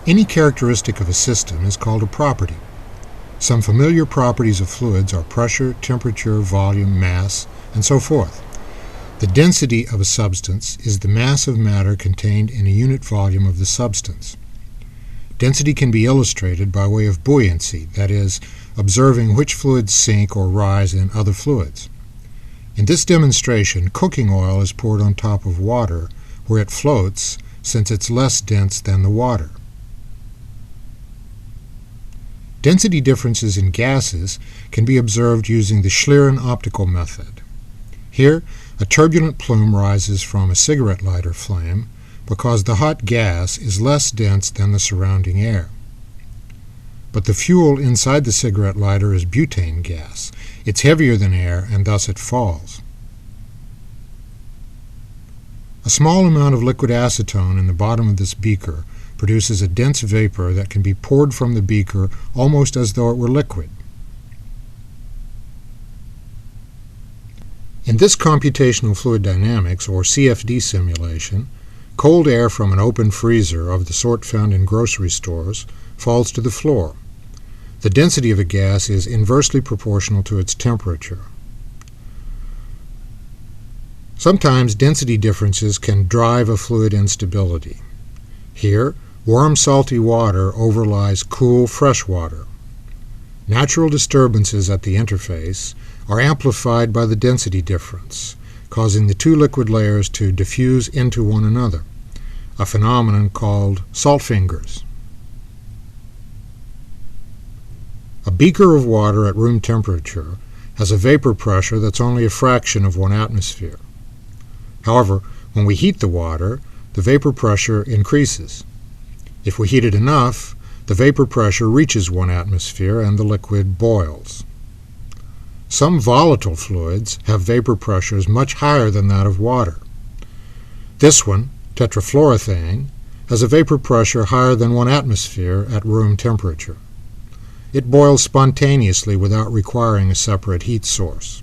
Any characteristic of a system is called a property. Some familiar properties of fluids are pressure, temperature, volume, mass, and so forth. The density of a substance is the mass of matter contained in a unit volume of the substance. Density can be illustrated by way of buoyancy, that is, observing which fluids sink or rise in other fluids. In this demonstration, cooking oil is poured on top of water, where it floats since it's less dense than the water. Density differences in gases can be observed using the Schlieren optical method. Here, a turbulent plume rises from a cigarette lighter flame because the hot gas is less dense than the surrounding air. But the fuel inside the cigarette lighter is butane gas. It's heavier than air, and thus it falls. A small amount of liquid acetone in the bottom of this beaker produces a dense vapor that can be poured from the beaker almost as though it were liquid. In this computational fluid dynamics, or CFD simulation, cold air from an open freezer of the sort found in grocery stores falls to the floor. The density of a gas is inversely proportional to its temperature. Sometimes density differences can drive a fluid instability. Here, warm salty water overlies cool fresh water. Natural disturbances at the interface are amplified by the density difference, causing the two liquid layers to diffuse into one another, a phenomenon called salt fingers. A beaker of water at room temperature has a vapor pressure that's only a fraction of 1 atmosphere. However, when we heat the water, the vapor pressure increases. If we heat it enough, the vapor pressure reaches 1 atmosphere and the liquid boils. Some volatile fluids have vapor pressures much higher than that of water. This one, tetrafluoroethane, has a vapor pressure higher than 1 atmosphere at room temperature. It boils spontaneously without requiring a separate heat source.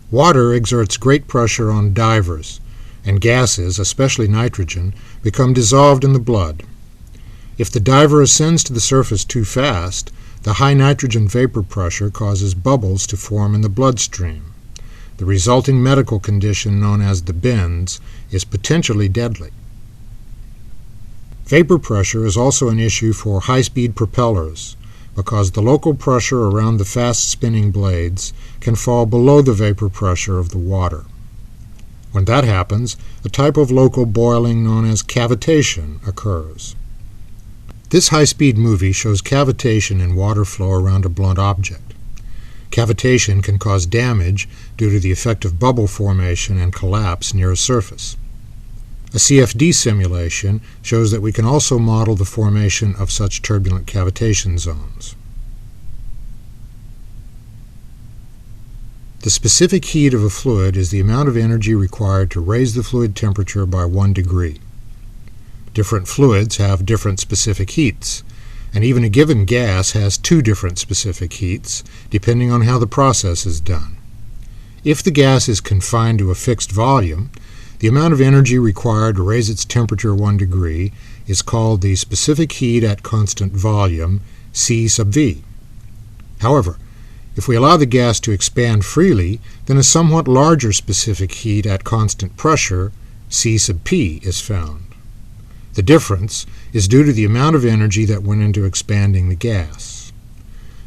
Water exerts great pressure on divers, and gases, especially nitrogen, become dissolved in the blood. If the diver ascends to the surface too fast, the high nitrogen vapor pressure causes bubbles to form in the bloodstream. The resulting medical condition, known as the bends, is potentially deadly. Vapor pressure is also an issue for high-speed propellers, because the local pressure around the fast-spinning blades can fall below the vapor pressure of the water. When that happens, a type of local boiling known as cavitation occurs. This high-speed movie shows cavitation in water flow around a blunt object. Cavitation can cause damage due to the effect of bubble formation and collapse near a surface. A CFD simulation shows that we can also model the formation of such turbulent cavitation zones. The specific heat of a fluid is the amount of energy required to raise the fluid temperature by 1 degree. Different fluids have different specific heats, and even a given gas has 2 different specific heats, depending on how the process is done. If the gas is confined to a fixed volume, the amount of energy required to raise its temperature 1 degree is called the specific heat at constant volume, C sub V. However, if we allow the gas to expand freely, then a somewhat larger specific heat at constant pressure, C sub P, is found. The difference is due to the amount of energy that went into expanding the gas.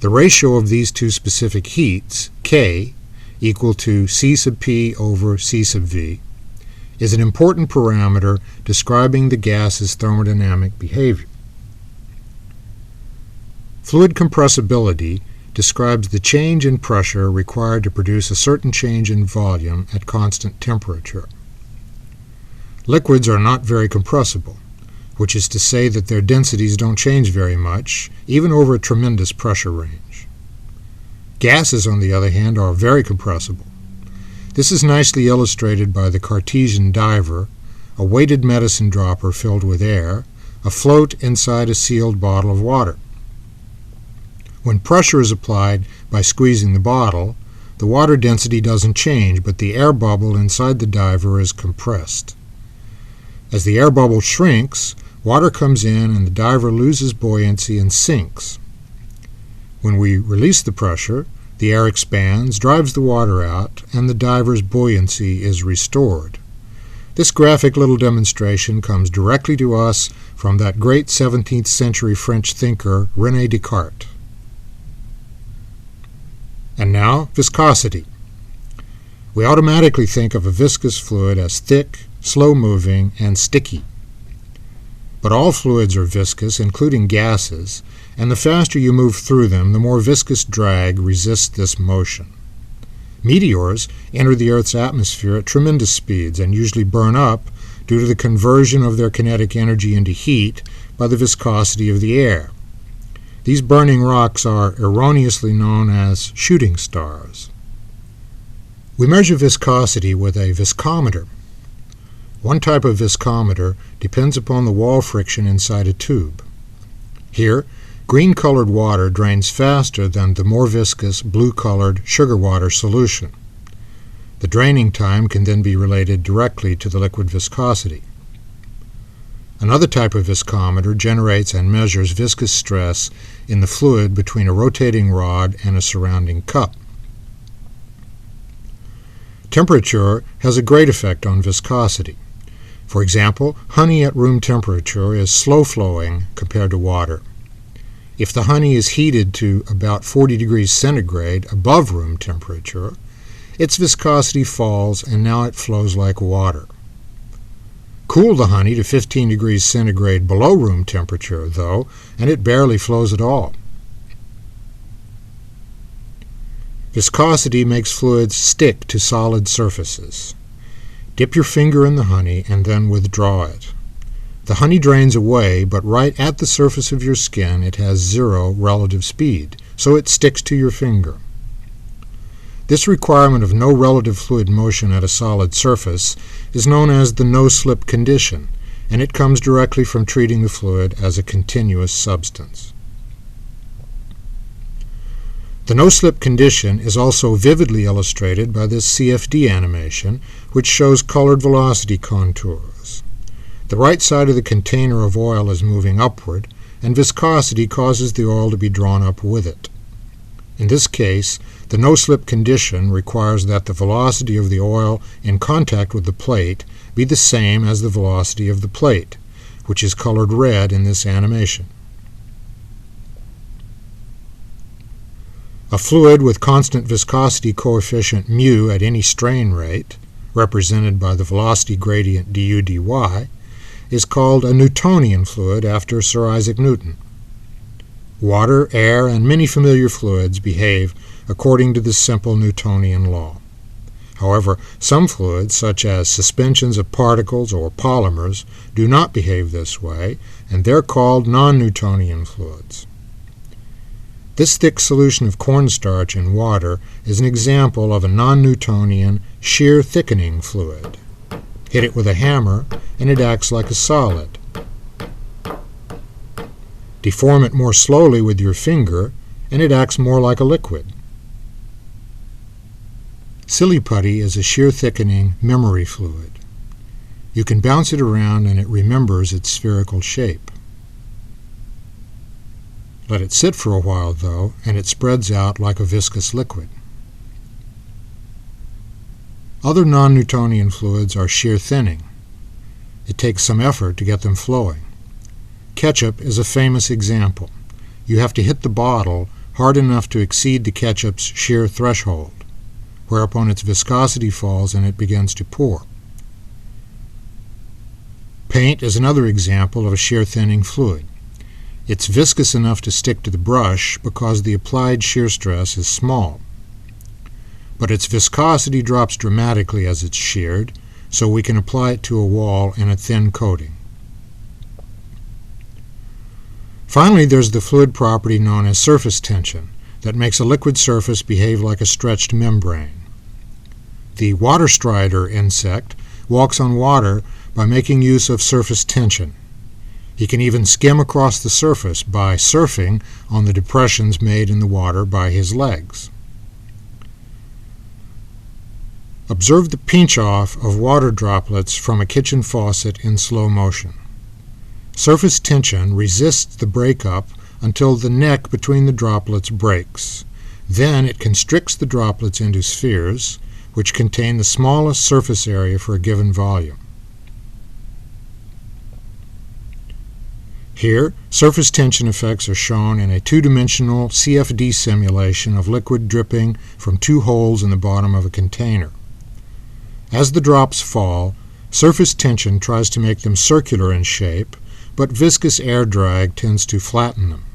The ratio of these two specific heats, K, equal to C sub P over C sub V, is an important parameter describing the gas's thermodynamic behavior. Fluid compressibility describes the change in pressure required to produce a certain change in volume at constant temperature. Liquids are not very compressible, which is to say that their densities don't change very much, even over a tremendous pressure range. Gases, on the other hand, are very compressible. This is nicely illustrated by the Cartesian diver, a weighted medicine dropper filled with air, afloat inside a sealed bottle of water. When pressure is applied by squeezing the bottle, the water density doesn't change, but the air bubble inside the diver is compressed. As the air bubble shrinks, water comes in and the diver loses buoyancy and sinks. When we release the pressure, the air expands, drives the water out, and the diver's buoyancy is restored. This graphic little demonstration comes directly to us from that great 17th century French thinker René Descartes. And now, viscosity. We automatically think of a viscous fluid as thick, slow-moving, and sticky. But all fluids are viscous, including gases, and the faster you move through them, the more viscous drag resists this motion. Meteors enter the Earth's atmosphere at tremendous speeds and usually burn up due to the conversion of their kinetic energy into heat by the viscosity of the air. These burning rocks are erroneously known as shooting stars. We measure viscosity with a viscometer. One type of viscometer depends upon the wall friction inside a tube. Here, green-colored water drains faster than the more viscous blue-colored sugar water solution. The draining time can then be related directly to the liquid viscosity. Another type of viscometer generates and measures viscous stress in the fluid between a rotating rod and a surrounding cup. Temperature has a great effect on viscosity. For example, honey at room temperature is slow-flowing compared to water. If the honey is heated to about 40 degrees centigrade above room temperature, its viscosity falls and now it flows like water. Cool the honey to 15 degrees centigrade below room temperature, though, and it barely flows at all. Viscosity makes fluids stick to solid surfaces. Dip your finger in the honey and then withdraw it. The honey drains away, but right at the surface of your skin it has zero relative speed, so it sticks to your finger. This requirement of no relative fluid motion at a solid surface is known as the no-slip condition, and it comes directly from treating the fluid as a continuous substance. The no-slip condition is also vividly illustrated by this CFD animation, which shows colored velocity contours. The right side of the container of oil is moving upward, and viscosity causes the oil to be drawn up with it. In this case, the no-slip condition requires that the velocity of the oil in contact with the plate be the same as the velocity of the plate, which is colored red in this animation. A fluid with constant viscosity coefficient mu at any strain rate, represented by the velocity gradient du dy, is called a Newtonian fluid after Sir Isaac Newton. Water, air, and many familiar fluids behave according to this simple Newtonian law. However, some fluids, such as suspensions of particles or polymers, do not behave this way, and they're called non-Newtonian fluids. This thick solution of cornstarch in water is an example of a non-Newtonian shear thickening fluid. Hit it with a hammer, and it acts like a solid. Deform it more slowly with your finger, and it acts more like a liquid. Silly putty is a shear thickening memory fluid. You can bounce it around and it remembers its spherical shape. Let it sit for a while, though, and it spreads out like a viscous liquid. Other non-Newtonian fluids are shear thinning. It takes some effort to get them flowing. Ketchup is a famous example. You have to hit the bottle hard enough to exceed the ketchup's shear threshold, whereupon its viscosity falls and it begins to pour. Paint is another example of a shear thinning fluid. It's viscous enough to stick to the brush because the applied shear stress is small. But its viscosity drops dramatically as it's sheared, so we can apply it to a wall in a thin coating. Finally, there's the fluid property known as surface tension that makes a liquid surface behave like a stretched membrane. The water strider insect walks on water by making use of surface tension. He can even skim across the surface by surfing on the depressions made in the water by his legs. Observe the pinch-off of water droplets from a kitchen faucet in slow motion. Surface tension resists the breakup until the neck between the droplets breaks. Then it constricts the droplets into spheres, which contain the smallest surface area for a given volume. Here, surface tension effects are shown in a two-dimensional CFD simulation of liquid dripping from two holes in the bottom of a container. As the drops fall, surface tension tries to make them circular in shape, but viscous air drag tends to flatten them.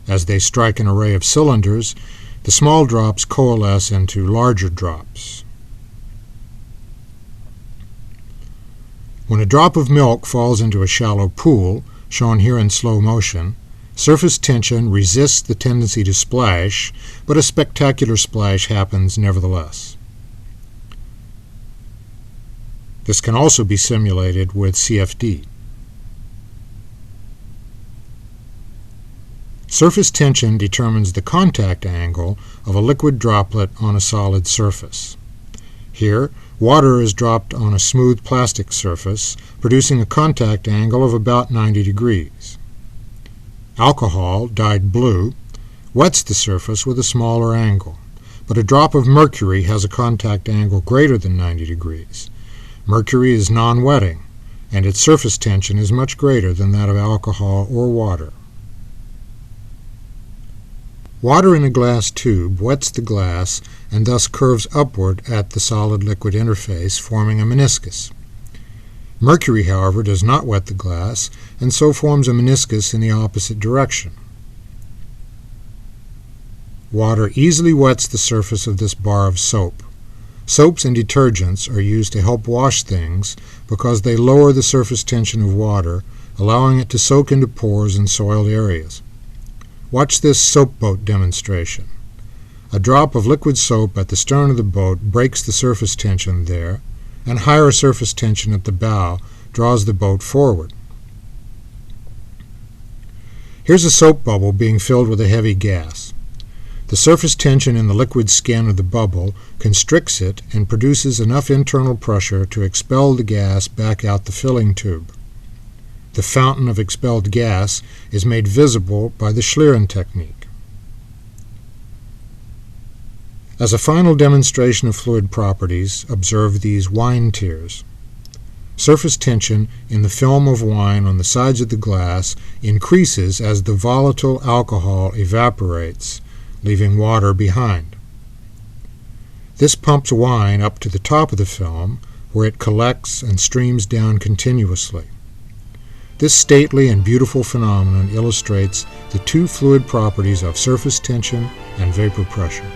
As they strike an array of cylinders, the small drops coalesce into larger drops. When a drop of milk falls into a shallow pool, shown here in slow motion, surface tension resists the tendency to splash, but a spectacular splash happens nevertheless. This can also be simulated with CFD. Surface tension determines the contact angle of a liquid droplet on a solid surface. Here, water is dropped on a smooth plastic surface, producing a contact angle of about 90 degrees. Alcohol, dyed blue, wets the surface with a smaller angle, but a drop of mercury has a contact angle greater than 90 degrees. Mercury is non-wetting, and its surface tension is much greater than that of alcohol or water. Water in a glass tube wets the glass and thus curves upward at the solid-liquid interface, forming a meniscus. Mercury, however, does not wet the glass, and so forms a meniscus in the opposite direction. Water easily wets the surface of this bar of soap. Soaps and detergents are used to help wash things because they lower the surface tension of water, allowing it to soak into pores and soiled areas. Watch this soap boat demonstration. A drop of liquid soap at the stern of the boat breaks the surface tension there, and higher surface tension at the bow draws the boat forward. Here's a soap bubble being filled with a heavy gas. The surface tension in the liquid skin of the bubble constricts it and produces enough internal pressure to expel the gas back out the filling tube. The fountain of expelled gas is made visible by the Schlieren technique. As a final demonstration of fluid properties, observe these wine tears. Surface tension in the film of wine on the sides of the glass increases as the volatile alcohol evaporates, leaving water behind. This pumps wine up to the top of the film, where it collects and streams down continuously. This stately and beautiful phenomenon illustrates the two fluid properties of surface tension and vapor pressure.